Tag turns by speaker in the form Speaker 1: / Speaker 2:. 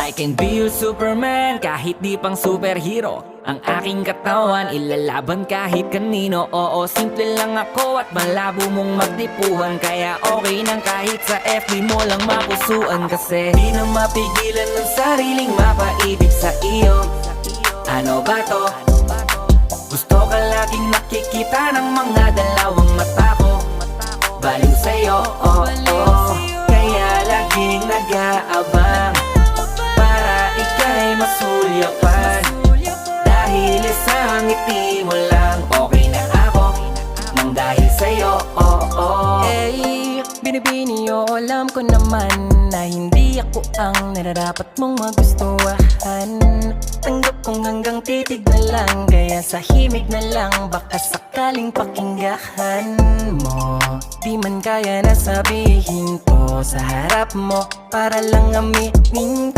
Speaker 1: I can be your Superman kahit di pang superhero. Ang aking katawan ilalaban kahit kanino. Oo, simple lang ako at malabo mong magdipuhan. Kaya okay nang kahit sa FB mo lang mapusuan. Kasi di na mapigilan ng sariling mapaibig sa iyo. Ano ba to? Gusto ka laging nakikita ng mga dalawang mata ko. Baliw sa'yo, oh, oh. Kaya laging nag-aabang para ika'y masulyapan. Dahil isang ngiti mo lang, okay na ako nang dahil sa'yo, oh, oh.
Speaker 2: Eh, binibini o alam ko naman na hindi ako ang nararapat mong magustuhan. Tanggap kong hanggang titig na lang, kaya sa himig na lang baka sakaling pakinggan mo. Di man kaya na sabihin ko sa harap mo para lang aminin ko